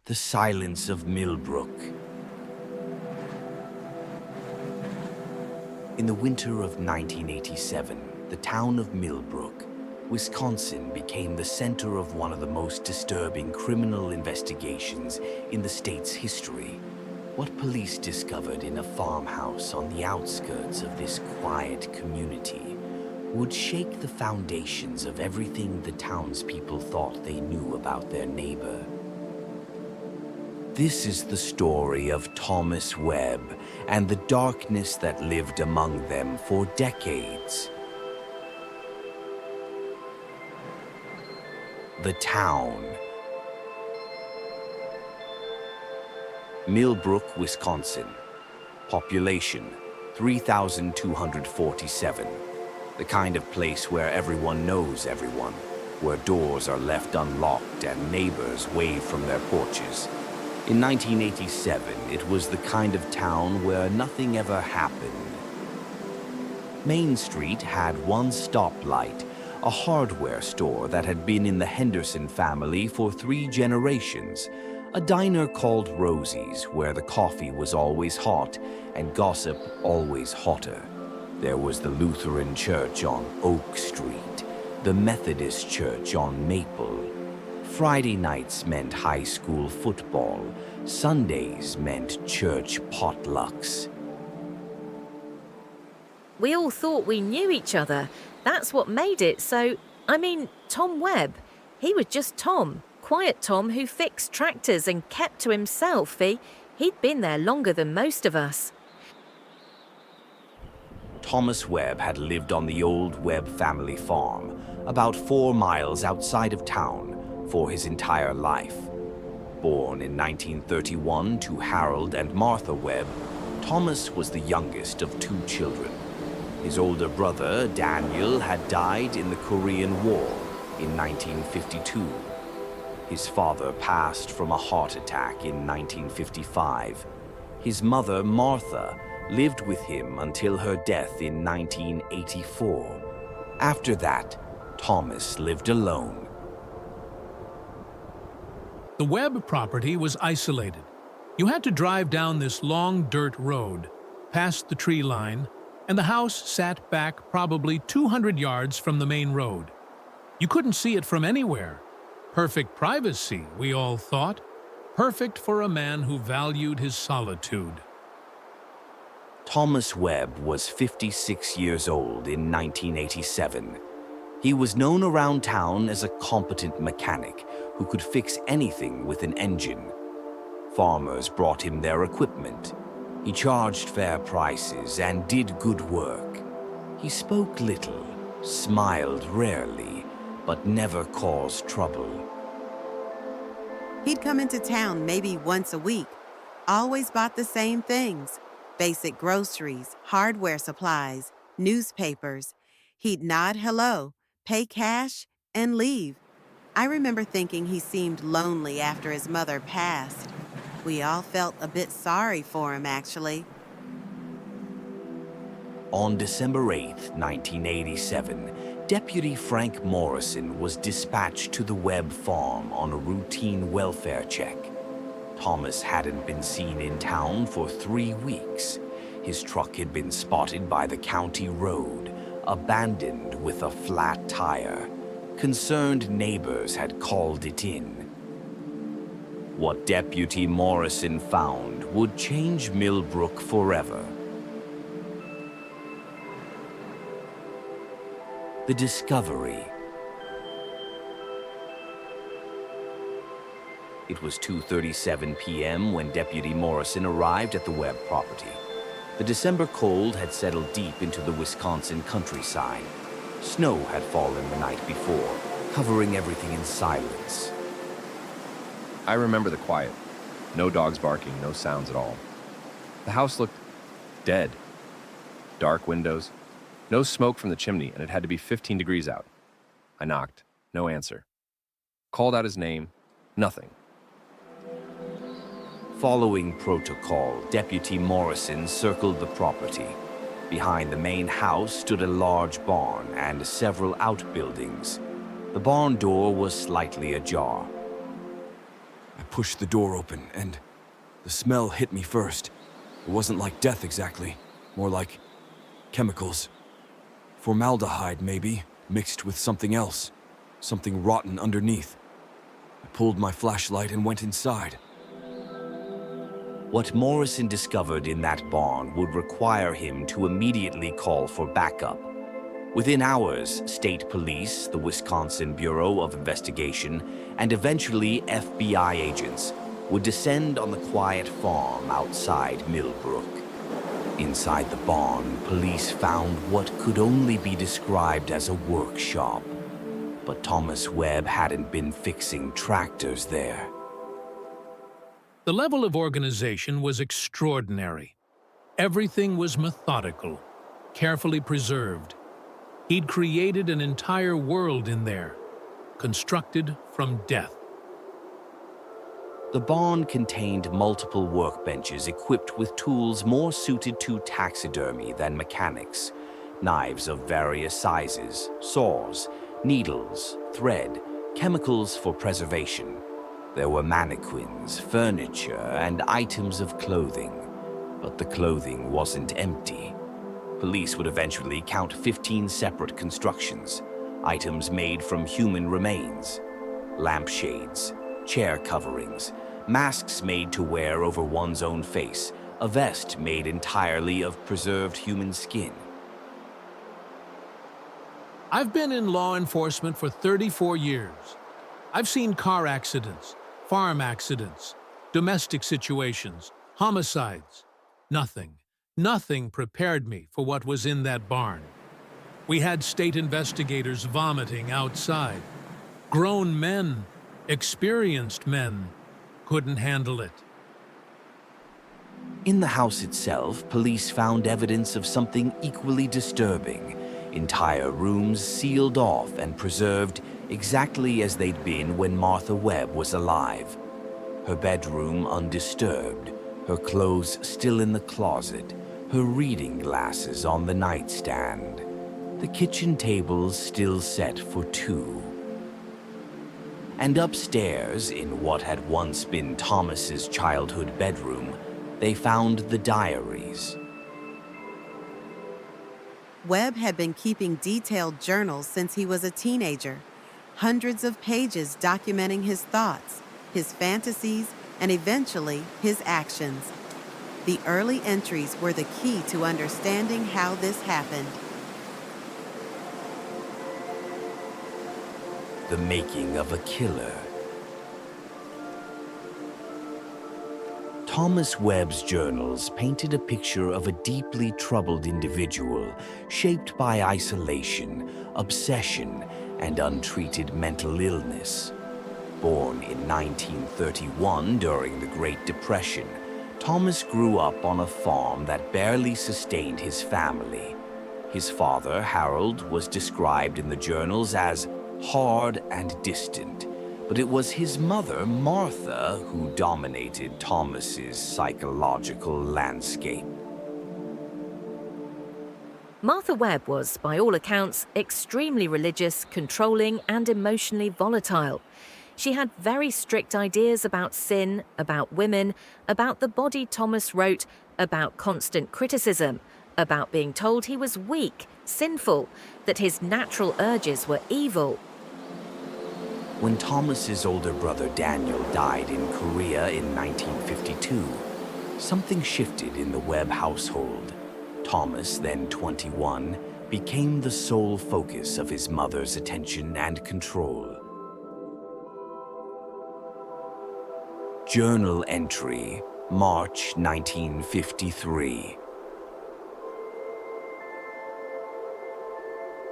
The Silence of Millbrook. In the winter of 1987, the town of Milbrook, Wisconsin, became the center of one of the most disturbing criminal investigations in the state's history. What police discovered in a farmhouse on the outskirts of this quiet community would shake the foundations of everything the townspeople thought they knew about their neighbor. This is the story of Thomas Webb and the darkness that lived among them for decades. The town. Milbrook, Wisconsin. Population 3,247. The kind of place where everyone knows everyone, where doors are left unlocked and neighbors wave from their porches. In 1987, it was the kind of town where nothing ever happened. Main Street had one stoplight, a hardware store that had been in the Henderson family for 3 generations, a diner called Rosie's where the coffee was always hot and gossip always hotter. There was the Lutheran church on Oak Street, the Methodist church on Maple. Friday nights meant high school football. Sundays meant church potlucks. We all thought we knew each other. That's what made it so... Tom Webb. He was just Tom. Quiet Tom who fixed tractors and kept to himself. He'd been there longer than most of us. Thomas Webb had lived on the old Webb family farm, about 4 miles outside of town, for his entire life. Born in 1931 to Harold and Martha Webb, Thomas was the youngest of 2 children. His older brother, Daniel, had died in the Korean War in 1952. His father passed from a heart attack in 1955. His mother, Martha, lived with him until her death in 1984. After that, Thomas lived alone. The Webb property was isolated. You had to drive down this long dirt road, past the tree line, and the house sat back probably 200 yards from the main road. You couldn't see it from anywhere. Perfect privacy, we all thought. Perfect for a man who valued his solitude. Thomas Webb was 56 years old in 1987. He was known around town as a competent mechanic who could fix anything with an engine. Farmers brought him their equipment. He charged fair prices and did good work. He spoke little, smiled rarely, but never caused trouble. He'd come into town maybe once a week, always bought the same things: basic groceries, hardware supplies, newspapers. He'd nod hello, pay cash, and leave. I remember thinking he seemed lonely after his mother passed. We all felt a bit sorry for him, actually. On December 8, 1987, Deputy Frank Morrison was dispatched to the Webb farm on a routine welfare check. Thomas hadn't been seen in town for 3 weeks. His truck had been spotted by the county road, abandoned with a flat tire. Concerned neighbors had called it in. What Deputy Morrison found would change Milbrook forever. The discovery. It was 2:37 p.m. when Deputy Morrison arrived at the Webb property. The December cold had settled deep into the Wisconsin countryside. Snow had fallen the night before, covering everything in silence. I remember the quiet. No dogs barking, no sounds at all. The house looked dead. Dark windows, no smoke from the chimney, and it had to be 15 degrees out. I knocked, no answer. Called out his name, nothing. Following protocol, Deputy Morrison circled the property. Behind the main house stood a large barn and several outbuildings. The barn door was slightly ajar. I pushed the door open, and the smell hit me first. It wasn't like death exactly, more like chemicals. Formaldehyde, maybe, mixed with something else, something rotten underneath. I pulled my flashlight and went inside. What Morrison discovered in that barn would require him to immediately call for backup. Within hours, state police, the Wisconsin Bureau of Investigation, and eventually FBI agents would descend on the quiet farm outside Milbrook. Inside the barn, police found what could only be described as a workshop. But Thomas Webb hadn't been fixing tractors there. The level of organization was extraordinary. Everything was methodical, carefully preserved. He'd created an entire world in there, constructed from death. The barn contained multiple workbenches equipped with tools more suited to taxidermy than mechanics. Knives of various sizes, saws, needles, thread, chemicals for preservation. There were mannequins, furniture, and items of clothing. But the clothing wasn't empty. Police would eventually count 15 separate constructions, items made from human remains, lampshades, chair coverings, masks made to wear over one's own face, a vest made entirely of preserved human skin. I've been in law enforcement for 34 years. I've seen car accidents, farm accidents, domestic situations, homicides. Nothing prepared me for what was in that barn. We had state investigators vomiting outside. Grown men, experienced men, couldn't handle it. In the house itself, police found evidence of something equally disturbing. Entire rooms sealed off and preserved exactly as they'd been when Martha Webb was alive. Her bedroom undisturbed, her clothes still in the closet, her reading glasses on the nightstand, the kitchen table still set for two. And upstairs, in what had once been Thomas's childhood bedroom, they found the diaries. Webb had been keeping detailed journals since he was a teenager, hundreds of pages documenting his thoughts, his fantasies, and eventually his actions. The early entries were the key to understanding how this happened. The making of a killer. Thomas Webb's journals painted a picture of a deeply troubled individual shaped by isolation, obsession, and untreated mental illness. Born in 1931 during the Great Depression, Thomas grew up on a farm that barely sustained his family. His father, Harold, was described in the journals as hard and distant, but it was his mother, Martha, who dominated Thomas's psychological landscape. Martha Webb was, by all accounts, extremely religious, controlling, and emotionally volatile. She had very strict ideas about sin, about women, about the body Thomas wrote, about constant criticism, about being told he was weak, sinful, that his natural urges were evil. When Thomas's older brother Daniel died in Korea in 1952, something shifted in the Webb household. Thomas, then 21, became the sole focus of his mother's attention and control. Journal entry, March 1953.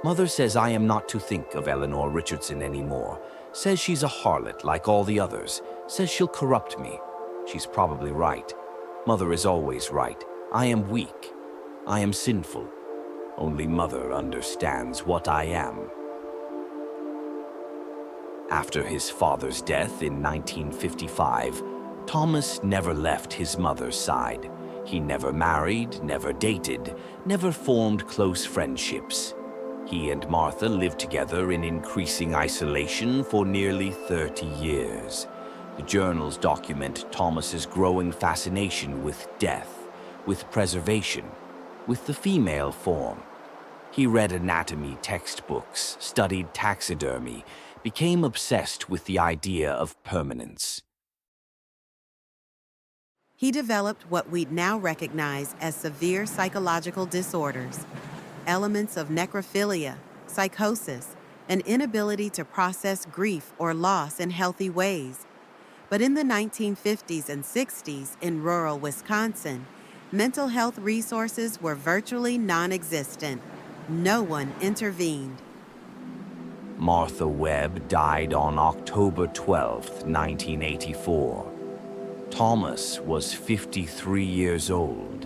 Mother says I am not to think of Eleanor Richardson anymore. Says she's a harlot like all the others. Says she'll corrupt me. She's probably right. Mother is always right. I am weak. I am sinful. Only Mother understands what I am. After his father's death in 1955, Thomas never left his mother's side. He never married, never dated, never formed close friendships. He and Martha lived together in increasing isolation for nearly 30 years. The journals document Thomas's growing fascination with death, with preservation, with the female form. He read anatomy textbooks, studied taxidermy, became obsessed with the idea of permanence. He developed what we'd now recognize as severe psychological disorders, elements of necrophilia, psychosis, an inability to process grief or loss in healthy ways. But in the 1950s and 60s in rural Wisconsin, mental health resources were virtually non-existent. No one intervened. Martha Webb died on October 12, 1984. Thomas was 53 years old.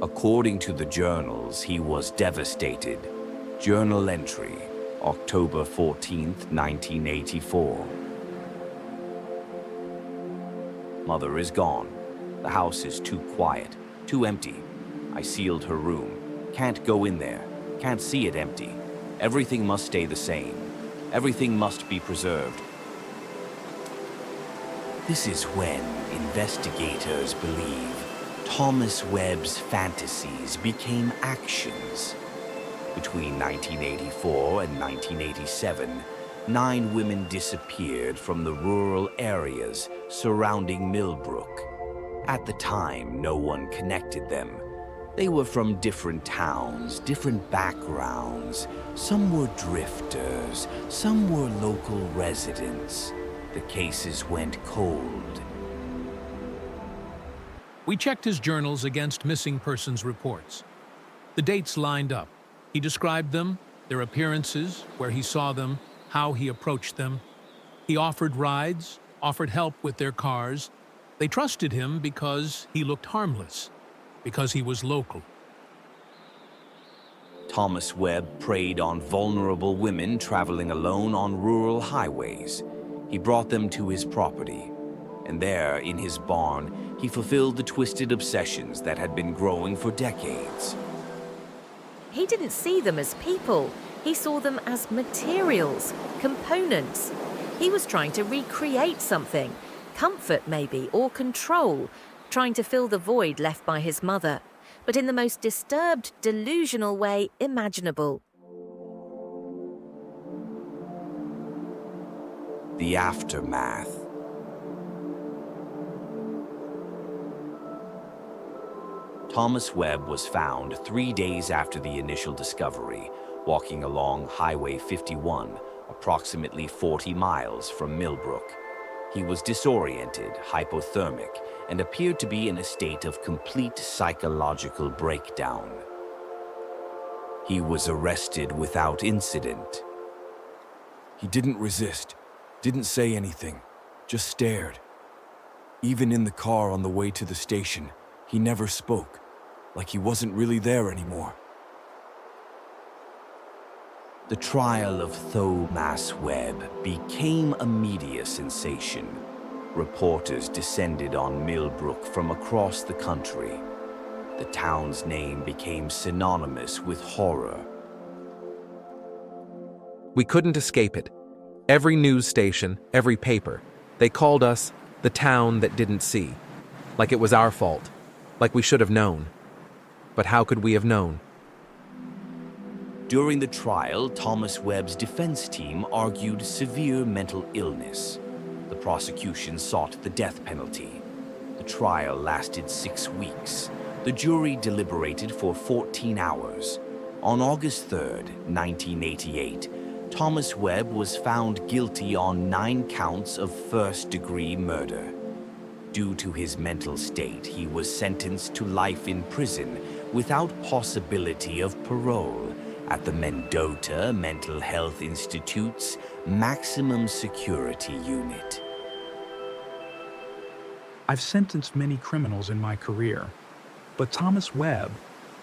According to the journals, he was devastated. Journal entry, October 14, 1984. Mother is gone. The house is too quiet, too empty. I sealed her room. Can't go in there. Can't see it empty. Everything must stay the same. Everything must be preserved. This is when investigators believe Thomas Webb's fantasies became actions. Between 1984 and 1987, 9 women disappeared from the rural areas surrounding Milbrook. At the time, no one connected them. They were from different towns, different backgrounds. Some were drifters, some were local residents. The cases went cold. We checked his journals against missing persons reports. The dates lined up. He described them, their appearances, where he saw them, how he approached them. He offered rides, offered help with their cars. They trusted him because he looked harmless, because he was local. Thomas Webb preyed on vulnerable women traveling alone on rural highways. He brought them to his property, and there, in his barn, he fulfilled the twisted obsessions that had been growing for decades. He didn't see them as people. He saw them as materials, components. He was trying to recreate something, comfort maybe, or control, trying to fill the void left by his mother, but in the most disturbed, delusional way imaginable. The aftermath. Thomas Webb was found 3 days after the initial discovery, walking along Highway 51, approximately 40 miles from Milbrook. He was disoriented, hypothermic, and appeared to be in a state of complete psychological breakdown. He was arrested without incident. He didn't resist, didn't say anything, just stared. Even in the car on the way to the station, he never spoke, like he wasn't really there anymore. The trial of Thomas Webb became a media sensation. Reporters descended on Milbrook from across the country. The town's name became synonymous with horror. We couldn't escape it. Every news station, every paper, they called us the town that didn't see. Like it was our fault. Like we should have known. But how could we have known? During the trial, Thomas Webb's defense team argued severe mental illness. The prosecution sought the death penalty. The trial lasted 6 weeks. The jury deliberated for 14 hours. On August 3rd, 1988, Thomas Webb was found guilty on 9 counts of first-degree murder. Due to his mental state, he was sentenced to life in prison without possibility of parole at the Mendota Mental Health Institute's maximum security unit. I've sentenced many criminals in my career, but Thomas Webb,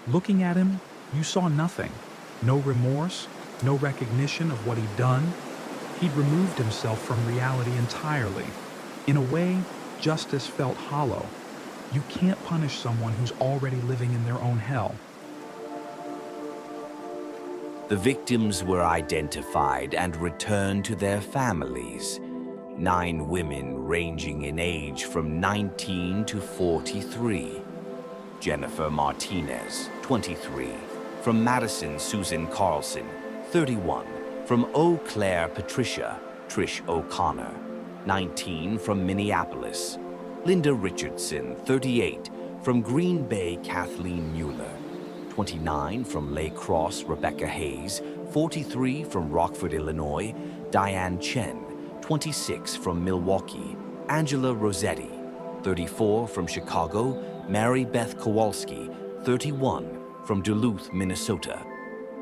looking at him, you saw nothing. No remorse, no recognition of what he'd done. He'd removed himself from reality entirely. In a way, justice felt hollow. You can't punish someone who's already living in their own hell. The victims were identified and returned to their families. 9 women ranging in age from 19 to 43. Jennifer Martinez, 23. From Madison Susan Carlson, 31. From Eau Claire Patricia, Trish O'Connor, 19. From Minneapolis. Linda Richardson, 38. From Green Bay Kathleen Mueller, 29. From Lake Cross Rebecca Hayes, 43. From Rockford, Illinois. Diane Chen, 26. From Milwaukee. Angela Rossetti, 34. From Chicago. Mary Beth Kowalski, 31. From Duluth, Minnesota.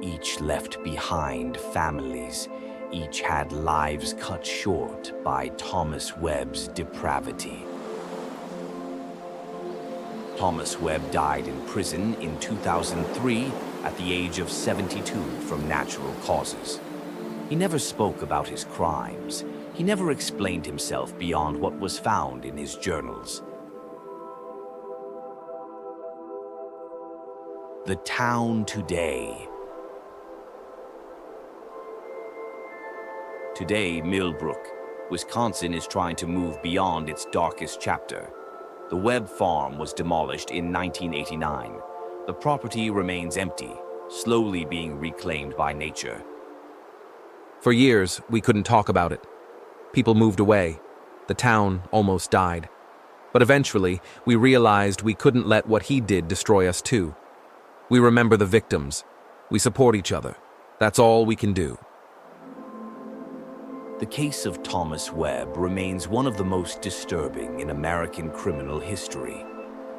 Each left behind families. Each had lives cut short by Thomas Webb's depravity. Thomas Webb died in prison in 2003 at the age of 72 from natural causes. He never spoke about his crimes. He never explained himself beyond what was found in his journals. The town today. Today, Milbrook, Wisconsin is trying to move beyond its darkest chapter. The Webb farm was demolished in 1989. The property remains empty, slowly being reclaimed by nature. For years, we couldn't talk about it. People moved away. The town almost died. But eventually, we realized we couldn't let what he did destroy us too. We remember the victims. We support each other. That's all we can do. The case of Thomas Webb remains one of the most disturbing in American criminal history.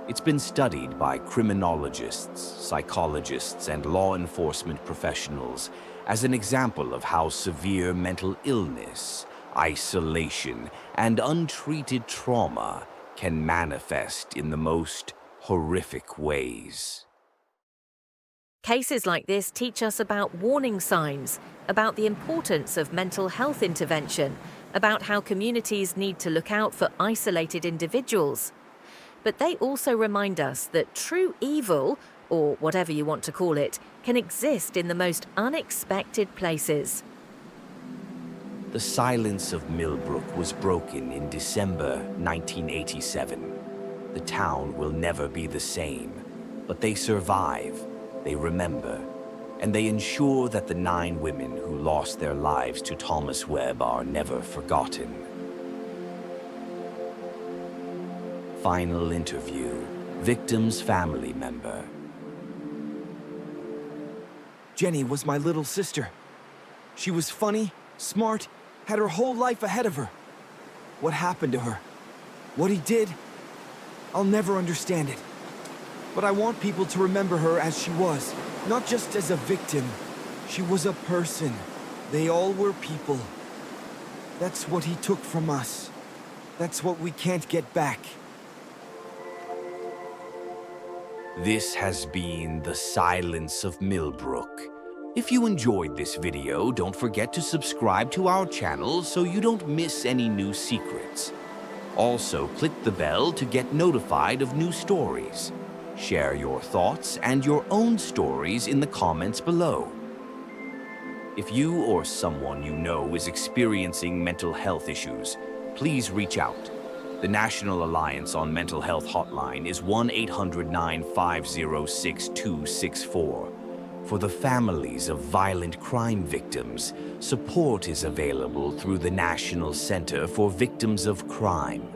It's been studied by criminologists, psychologists, and law enforcement professionals as an example of how severe mental illness, isolation, and untreated trauma can manifest in the most horrific ways. Cases like this teach us about warning signs, about the importance of mental health intervention, about how communities need to look out for isolated individuals. But they also remind us that true evil, or whatever you want to call it, can exist in the most unexpected places. The silence of Millbrook was broken in December 1987. The town will never be the same, but they survive. They remember, and they ensure that the 9 women who lost their lives to Thomas Webb are never forgotten. Final interview. Victim's family member. Jenny was my little sister. She was funny, smart, had her whole life ahead of her. What happened to her? What he did? I'll never understand it. But I want people to remember her as she was, not just as a victim. She was a person. They all were people. That's what he took from us. That's what we can't get back. This has been The Silence of Millbrook. If you enjoyed this video, don't forget to subscribe to our channel so you don't miss any new secrets. Also, click the bell to get notified of new stories. Share your thoughts and your own stories in the comments below. If you or someone you know is experiencing mental health issues, please reach out. The National Alliance on Mental Health hotline is 1-800-950-6264. For the families of violent crime victims, support is available through the National Center for Victims of Crime.